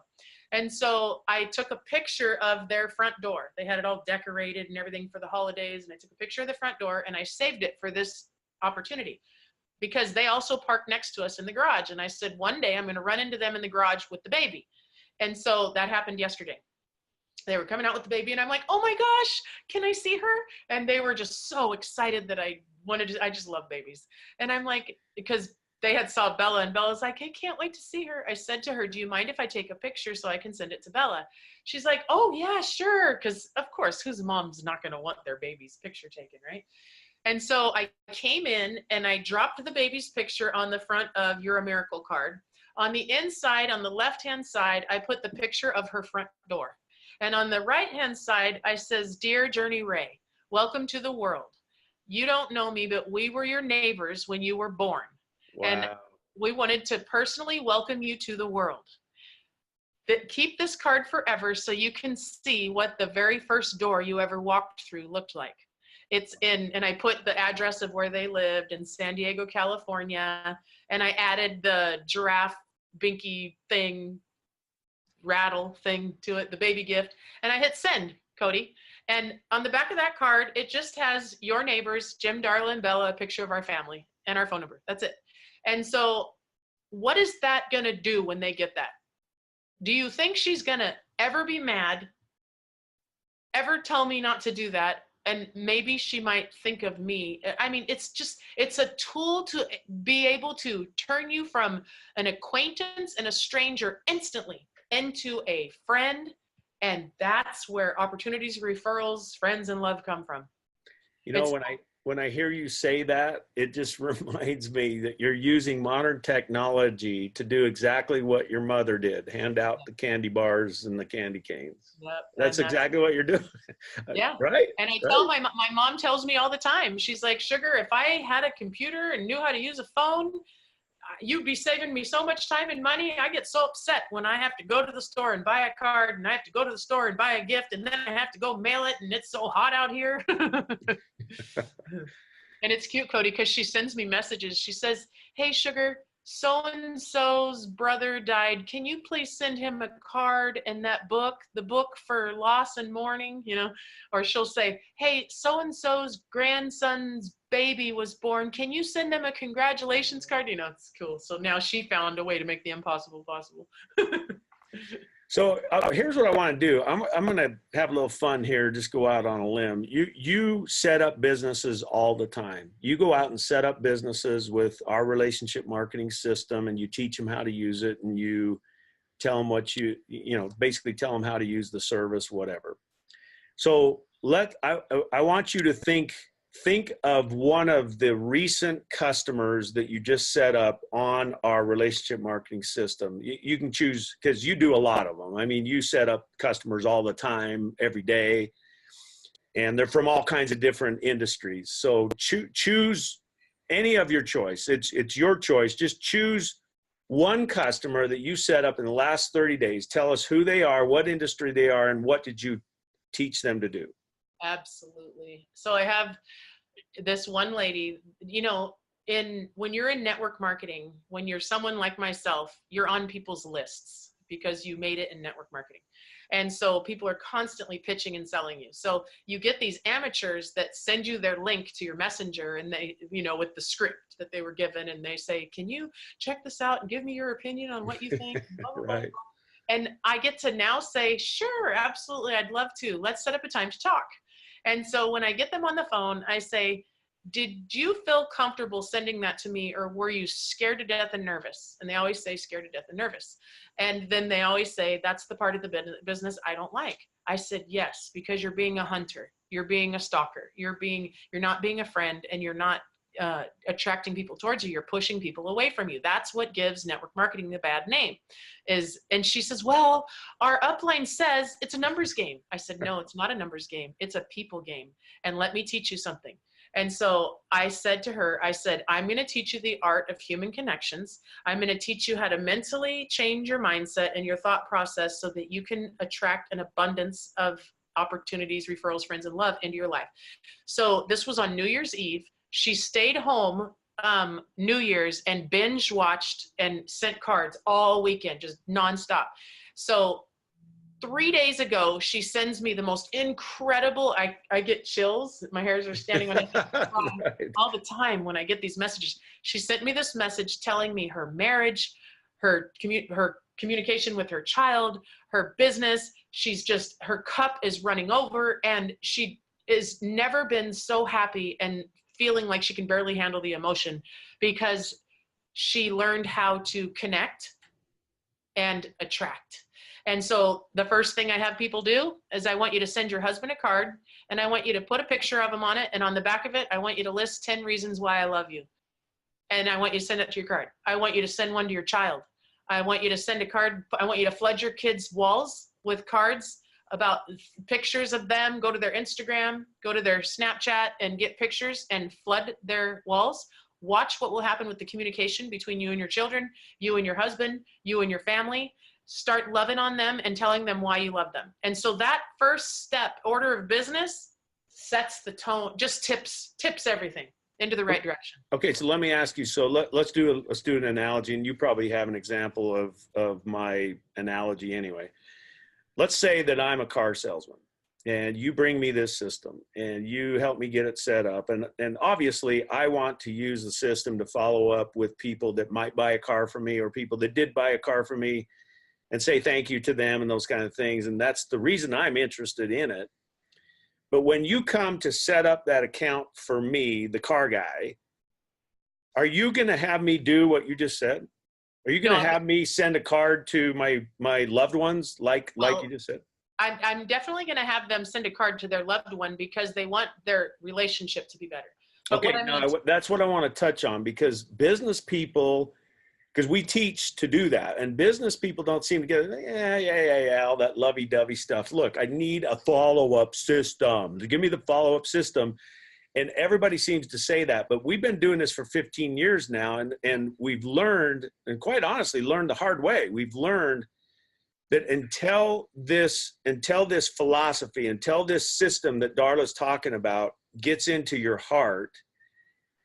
And so I took a picture of their front door. They had it all decorated and everything for the holidays. And I took a picture of the front door and I saved it for this opportunity because they also park next to us in the garage. And I said, one day I'm going to run into them in the garage with the baby. And so that happened yesterday. They were coming out with the baby and I'm like, oh my gosh, can I see her? And they were just so excited that I just love babies. And I'm like, because they had saw Bella and Bella's like, I can't wait to see her. I said to her, do you mind if I take a picture so I can send it to Bella? She's like, oh yeah, sure. Cause of course, whose mom's not going to want their baby's picture taken, right? And so I came in and I dropped the baby's picture on the front of You're a Miracle card. On the inside, on the left-hand side, I put the picture of her front door. And on the right-hand side, I says, Dear Journey Ray, welcome to the world. You don't know me, but we were your neighbors when you were born. Wow. And we wanted to personally welcome you to the world. Keep this card forever so you can see what the very first door you ever walked through looked like. It's in, and I put the address of where they lived in San Diego, California, and I added the giraffe binky thing, rattle thing to it, the baby gift, and I hit send, Cody. And on the back of that card, it just has your neighbors, Jim, Darla, and Bella, a picture of our family, and our phone number. That's it. And so what is that going to do when they get that? Do you think she's going to ever be mad, ever tell me not to do that? And maybe she might think of me. I mean, it's a tool to be able to turn you from an acquaintance and a stranger instantly into a friend. And that's where opportunities, referrals, friends, and love come from. You know, when I hear you say that, it just reminds me that you're using modern technology to do exactly what your mother did, hand out the candy bars and the candy canes. Yep, that's exactly what you're doing. Yeah. Right. And I tell my mom tells me all the time, she's like, Sugar, if I had a computer and knew how to use a phone, you'd be saving me so much time and money. I get so upset when I have to go to the store and buy a card, and I have to go to the store and buy a gift, and then I have to go mail it, and it's so hot out here. And it's cute, Cody, because she sends me messages. She says, hey, Sugar, so-and-so's brother died. Can you please send him a card and that book, the book for loss and mourning, you know? Or she'll say, hey, so-and-so's grandson's baby was born. Can you send them a congratulations card? You know, it's cool. So now she found a way to make the impossible possible. So here's what I want to do. I'm going to have a little fun here, just go out on a limb. You set up businesses all the time. You go out and set up businesses with our relationship marketing system, and you teach them how to use it, and you tell them what you know, basically tell them how to use the service, whatever. So I want you to think of one of the recent customers that you just set up on our relationship marketing system. You can choose, because you do a lot of them. I mean, you set up customers all the time, every day, and they're from all kinds of different industries. So choose any of your choice. It's your choice. Just choose one customer that you set up in the last 30 days. Tell us who they are, what industry they are, and what did you teach them to do? Absolutely. So I have this one lady, when you're in network marketing, when you're someone like myself, you're on people's lists because you made it in network marketing. And so people are constantly pitching and selling you. So you get these amateurs that send you their link to your messenger, and they, with the script that they were given, and they say, can you check this out and give me your opinion on what you think? Blah, blah, blah, Right. blah. And I get to now say, sure, absolutely, I'd love to. Let's set up a time to talk. And so when I get them on the phone, I say, did you feel comfortable sending that to me, or were you scared to death and nervous? And they always say scared to death and nervous. And then they always say, that's the part of the business I don't like. I said, yes, because you're being a hunter, you're being a stalker, you're not being a friend, and you're not attracting people towards you. You're pushing people away from you. That's what gives network marketing the bad name. And she says, well, our upline says it's a numbers game. I said, no, it's not a numbers game. It's a people game. And let me teach you something. And so I said to her, I'm going to teach you the art of human connections. I'm going to teach you how to mentally change your mindset and your thought process so that you can attract an abundance of opportunities, referrals, friends, and love into your life. So this was on New Year's Eve. She stayed home New Year's and binge watched and sent cards all weekend, just nonstop. So 3 days ago, she sends me the most incredible, I get chills. My hairs are standing on end Right. all the time when I get these messages. She sent me this message telling me her marriage, her communication with her child, her business. Her cup is running over, and she has never been so happy and feeling like she can barely handle the emotion because she learned how to connect and attract. And so the first thing I have people do is I want you to send your husband a card, and I want you to put a picture of him on it. And on the back of it, I want you to list 10 reasons why I love you. And I want you to send it to your card. I want you to send one to your child. I want you to send a card. I want you to flood your kids' walls with cards about pictures of them. Go to their Instagram, go to their Snapchat, and get pictures and flood their walls. Watch what will happen with the communication between you and your children, you and your husband, you and your family. Start loving on them and telling them why you love them. And so that first step, order of business, sets the tone, just tips everything into the right direction. Okay, so let me ask you, so let's do an analogy, and you probably have an example of my analogy anyway. Let's say that I'm a car salesman, and you bring me this system, and you help me get it set up, and obviously I want to use the system to follow up with people that might buy a car from me, or people that did buy a car from me, and say thank you to them and those kind of things. And that's the reason I'm interested in it. But when you come to set up that account for me, the car guy, are you going to have me do what you just said? Are you going to have me send a card to my loved ones like you just said? I'm definitely going to have them send a card to their loved one because they want their relationship to be better. But okay, that's what I want to touch on, because business people, because we teach to do that, and business people don't seem to get all that lovey-dovey stuff. Look, I need a follow-up system. Give me the follow-up system. And everybody seems to say that, but we've been doing this for 15 years now, and we've learned, and quite honestly, learned the hard way. We've learned that until this philosophy, until this system that Darla's talking about gets into your heart,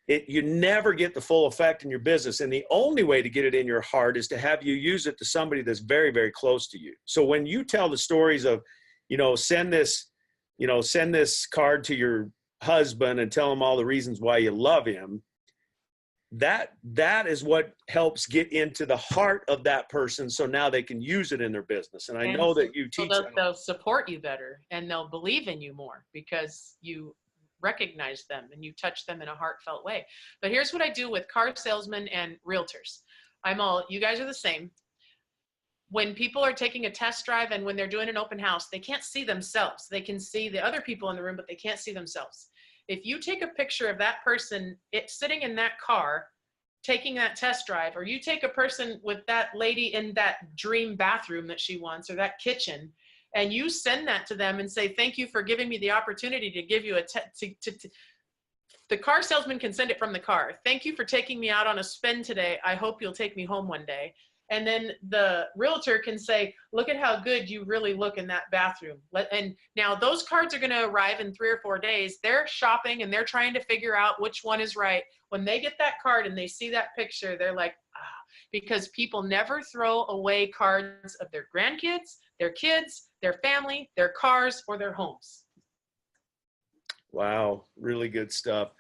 you never get the full effect in your business. And the only way to get it in your heart is to have you use it to somebody that's very, very close to you. So when you tell the stories of, send this card to your husband and tell him all the reasons why you love him, that is what helps get into the heart of that person. So now they can use it in their business. And I know that you teach. So they'll support you better, and they'll believe in you more because you recognize them and you touch them in a heartfelt way. But here's what I do with car salesmen and realtors. You guys are the same. When people are taking a test drive and when they're doing an open house, they can't see themselves. They can see the other people in the room, but they can't see themselves. If you take a picture of that person sitting in that car, taking that test drive, or you take a person with that lady in that dream bathroom that she wants, or that kitchen, and you send that to them and say, thank you for giving me the opportunity to give you The car salesman can send it from the car. Thank you for taking me out on a spin today. I hope you'll take me home one day. And then the realtor can say, look at how good you really look in that bathroom. And now those cards are going to arrive in 3 or 4 days. They're shopping and they're trying to figure out which one is right. When they get that card and they see that picture, they're like, ah, because people never throw away cards of their grandkids, their kids, their family, their cars, or their homes. Wow, really good stuff.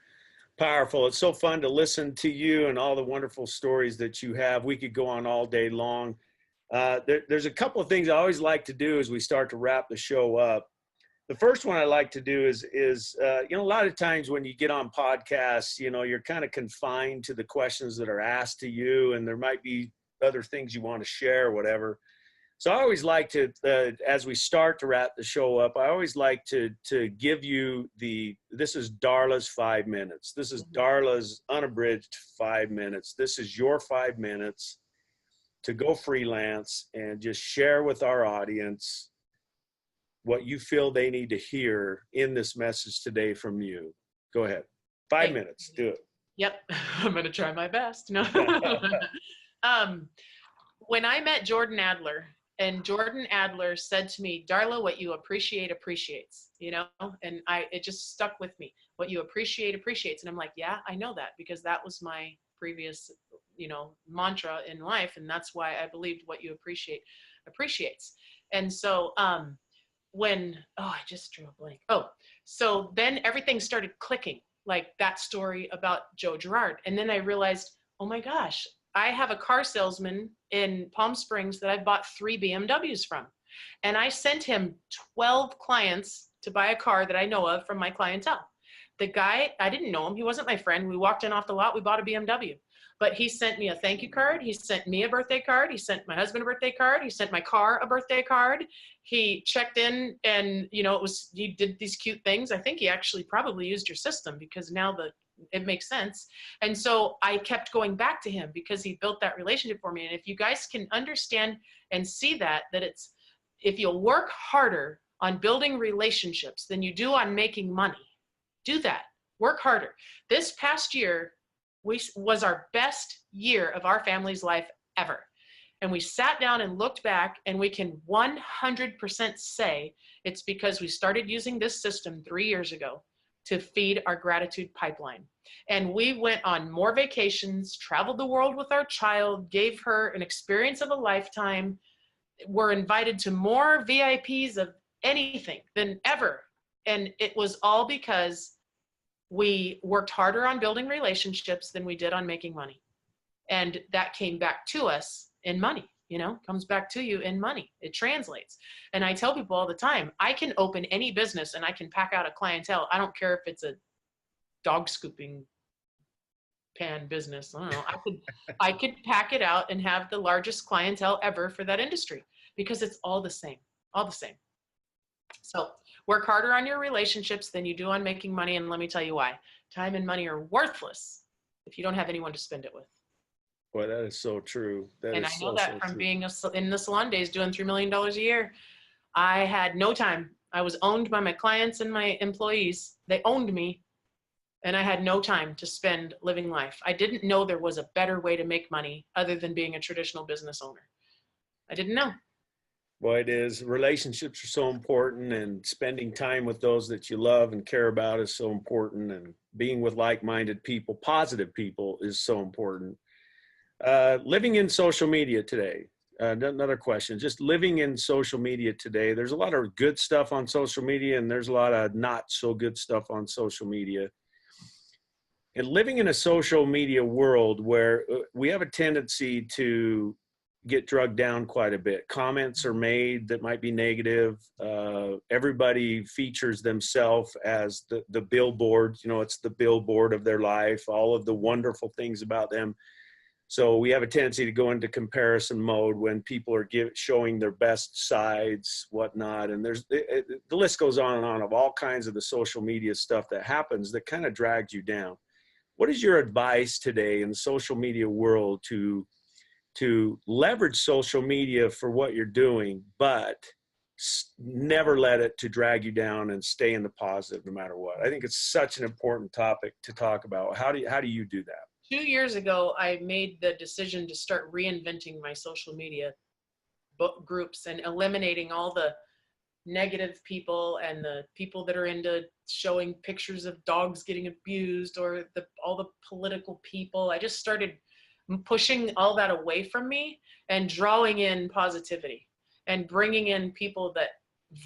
Powerful. It's so fun to listen to you and all the wonderful stories that you have. We could go on all day long. There's a couple of things I always like to do as we start to wrap the show up. The first one I like to do is you know, a lot of times when you get on podcasts, you know, you're kind of confined to the questions that are asked to you, and there might be other things you want to share or whatever. So I always like to, as we start to wrap the show up, I always like to give you this is Darla's 5 minutes. This is Darla's unabridged 5 minutes. This is your 5 minutes to go freelance and just share with our audience what you feel they need to hear in this message today from you. Go ahead. 5 minutes, do it. Yep, I'm gonna try my best. No. When I met Jordan Adler, and Jordan Adler said to me, Darla, what you appreciate appreciates, you know, and it just stuck with me. What you appreciate appreciates. And I'm like, yeah, I know that, because that was my previous, you know, mantra in life. And that's why I believed what you appreciate appreciates. And so I just drew a blank. So then everything started clicking, like that story about Joe Girard. And then I realized, oh my gosh, I have a car salesman in Palm Springs that I bought 3 BMWs from. And I sent him 12 clients to buy a car that I know of from my clientele. The guy, I didn't know him. He wasn't my friend. We walked in off the lot. We bought a BMW. But he sent me a thank you card. He sent me a birthday card. He sent my husband a birthday card. He sent my car a birthday card. He checked in and, you know, he did these cute things. I think he actually probably used your system, because now it makes sense. And so I kept going back to him because he built that relationship for me. And if you guys can understand and see that it's, if you'll work harder on building relationships than you do on making money, do that. Work harder. This past year was our best year of our family's life ever. And we sat down and looked back, and we can 100% say it's because we started using this system 3 years ago to feed our gratitude pipeline. And we went on more vacations, traveled the world with our child, gave her an experience of a lifetime. We're invited to more VIPs of anything than ever. And it was all because we worked harder on building relationships than we did on making money. And that came back to us in money, you know, comes back to you in money. It translates. And I tell people all the time, I can open any business and I can pack out a clientele. I don't care if it's a dog scooping pan business. I don't know. I could pack it out and have the largest clientele ever for that industry, because it's all the same, all the same. So work harder on your relationships than you do on making money. And let me tell you why. Time and money are worthless if you don't have anyone to spend it with. Boy, that is so true. And I know that from being in the salon days, doing $3 million a year. I had no time. I was owned by my clients and my employees. They owned me, and I had no time to spend living life. I didn't know there was a better way to make money other than being a traditional business owner. I didn't know. Boy, it is. Relationships are so important, and spending time with those that you love and care about is so important, and being with like-minded people, positive people, is so important. Living in social media today, another question, just living in social media today, there's a lot of good stuff on social media, and there's a lot of not so good stuff on social media. And living in a social media world where we have a tendency to get drugged down quite a bit. Comments are made that might be negative. Everybody features themselves as the billboard, you know, it's the billboard of their life, all of the wonderful things about them. So we have a tendency to go into comparison mode when people are showing their best sides, whatnot. And the list goes on and on of all kinds of the social media stuff that happens that kind of drags you down. What is your advice today in the social media world to leverage social media for what you're doing, but never let it to drag you down, and stay in the positive no matter what. I think it's such an important topic to talk about. How do you do that? 2 years ago, I made the decision to start reinventing my social media groups and eliminating all the negative people and the people that are into showing pictures of dogs getting abused, or all the political people. I just started pushing all that away from me and drawing in positivity and bringing in people that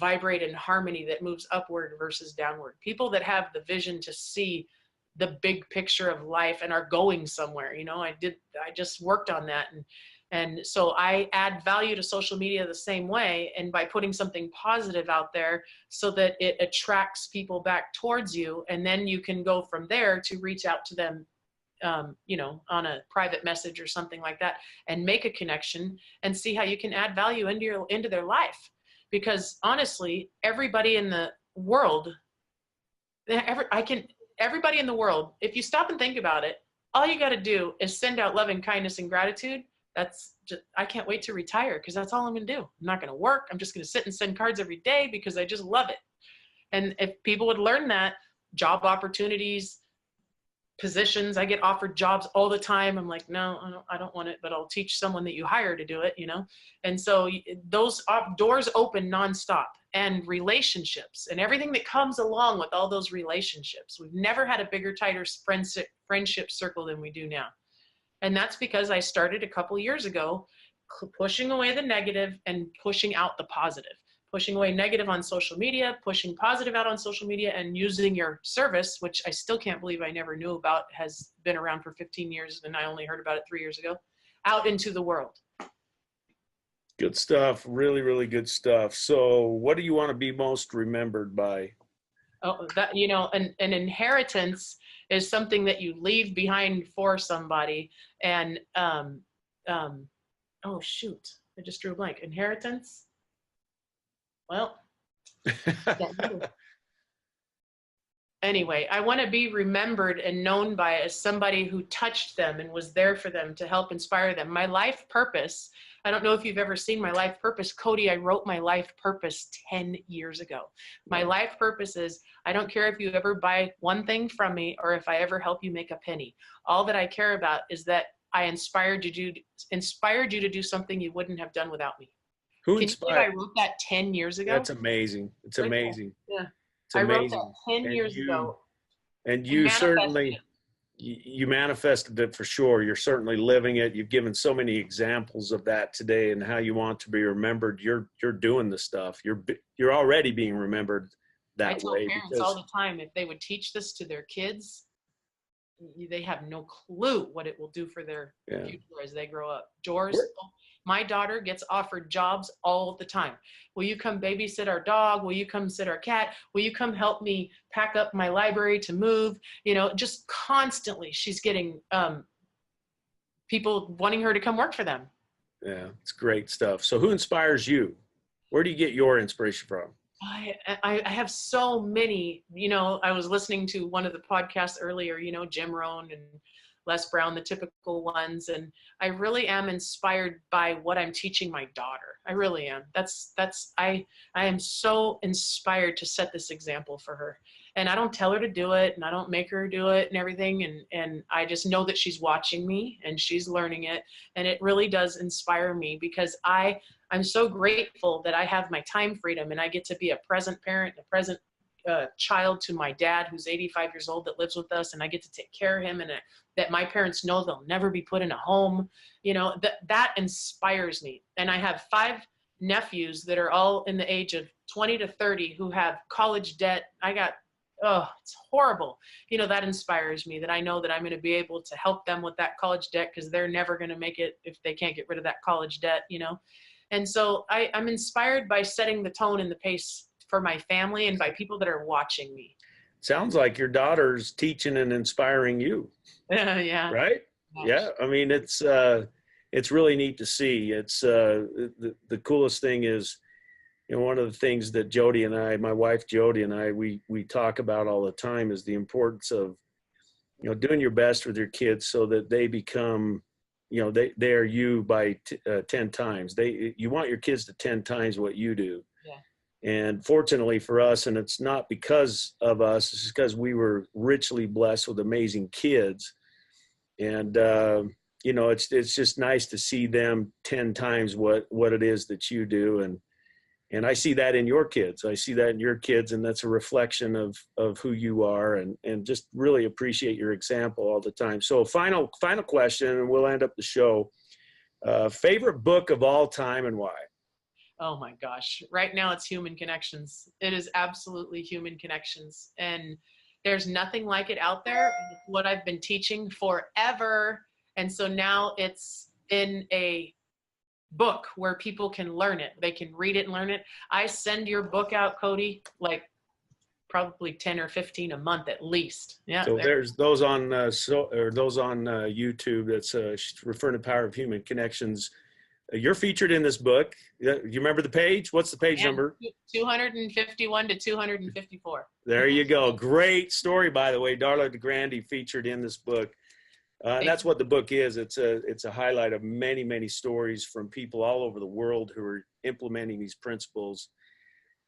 vibrate in harmony, that moves upward versus downward. People that have the vision to see the big picture of life and are going somewhere. I just worked on that. And so I add value to social media the same way, and by putting something positive out there so that it attracts people back towards you, and then you can go from there to reach out to them, on a private message or something like that, and make a connection and see how you can add value into their life. Because honestly, everybody in the world, everybody in the world, if you stop and think about it, all you got to do is send out love and kindness and gratitude. I can't wait to retire, because that's all I'm going to do. I'm not going to work. I'm just going to sit and send cards every day because I just love it. And if people would learn that, job opportunities, positions, I get offered jobs all the time. I'm like, no, I don't want it, but I'll teach someone that you hire to do it, And so those doors open nonstop, and relationships and everything that comes along with all those relationships. We've never had a bigger, tighter friendship circle than we do now. And that's because I started a couple years ago pushing away the negative and pushing out the positive. Pushing away negative on social media, pushing positive out on social media, and using your service, which I still can't believe I never knew about, has been around for 15 years, and I only heard about it 3 years ago, out into the world. Good stuff. Really, really good stuff. So what do you want to be most remembered by? Oh, that, an inheritance is something that you leave behind for somebody. And, oh shoot, I just drew a blank. Inheritance? Well, anyway, I want to be remembered and known by as somebody who touched them and was there for them to help inspire them. My life purpose, I don't know if you've ever seen my life purpose. Cody, I wrote my life purpose 10 years ago. My life purpose is, I don't care if you ever buy one thing from me or if I ever help you make a penny. All that I care about is that I inspired you to do something you wouldn't have done without me. Who Can inspired? you believe I wrote that 10 years ago? That's amazing. It's amazing. Yeah. It's amazing. I wrote that 10 years ago. And you certainly, you manifested it for sure. You're certainly living it. You've given so many examples of that today and how you want to be remembered. You're doing the stuff. You're already being remembered that way. I tell parents all the time, if they would teach this to their kids, they have no clue what it will do for their future as they grow up. George, my daughter gets offered jobs all the time. Will you come babysit our dog? Will you come sit our cat? Will you come help me pack up my library to move? Just constantly she's getting people wanting her to come work for them. Yeah, it's great stuff. So who inspires you? Where do you get your inspiration from? I have so many. I was listening to one of the podcasts earlier, Jim Rohn and Les Brown, the typical ones. And I really am inspired by what I'm teaching my daughter. I really am. I am so inspired to set this example for her. And I don't tell her to do it, and I don't make her do it and everything. And I just know that she's watching me and she's learning it. And it really does inspire me, because I'm so grateful that I have my time freedom and I get to be a present parent, a present child to my dad, who's 85 years old, that lives with us, and I get to take care of him, and that my parents know they'll never be put in a home. That inspires me. And I have 5 nephews that are all in the age of 20 to 30 who have college debt. It's horrible. That inspires me, that I know that I'm going to be able to help them with that college debt, because they're never going to make it if they can't get rid of that college debt, And so I'm inspired by setting the tone and the pace for my family and by people that are watching me. Sounds like your daughter's teaching and inspiring you. Yeah. Right? Yeah. I mean, it's really neat to see. It's the coolest thing is, one of the things that Jody and I, my wife Jody and I, we talk about all the time is the importance of, doing your best with your kids so that they become, they are you by 10 times. You want your kids to 10 times what you do. And fortunately for us, and it's not because of us, it's because we were richly blessed with amazing kids. And, you know, it's just nice to see them 10 times what it is that you do. And I see that in your kids. I see that in your kids, and that's a reflection of who you are, and just really appreciate your example all the time. So final question, and we'll end up the show. Favorite book of all time and why? Oh my gosh. Right now it's Human Connections. It is absolutely Human Connections. And there's nothing like it out there. It's what I've been teaching forever. And so now it's in a book where people can learn it. They can read it and learn it. I send your book out, Cody, like probably 10 or 15 a month at least. Yeah. So there's those on YouTube that's referring to Power of Human Connections. You're featured in this book. You remember the page? What's the page number? 251 to 254. There you go. Great story, by the way. Darla DiGrandi featured in this book. That's what the book is. It's a highlight of many, many stories from people all over the world who are implementing these principles.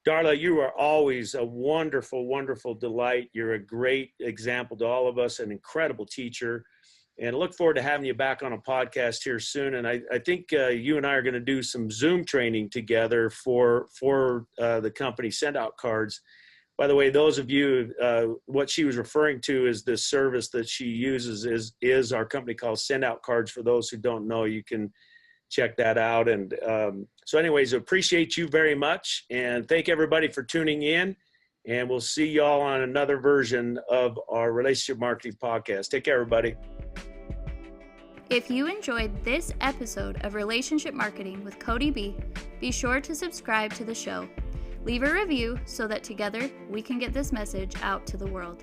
Darla, you are always a wonderful, wonderful delight. You're a great example to all of us, an incredible teacher. And I look forward to having you back on a podcast here soon. And I think you and I are going to do some Zoom training together for the company Send Out Cards. By the way, those of you, what she was referring to is this service that she uses is our company called Send Out Cards. For those who don't know, you can check that out. And so anyways, appreciate you very much. And thank everybody for tuning in. And we'll see y'all on another version of our Relationship Marketing Podcast. Take care, everybody. If you enjoyed this episode of Relationship Marketing with Cody B, be sure to subscribe to the show. Leave a review so that together we can get this message out to the world.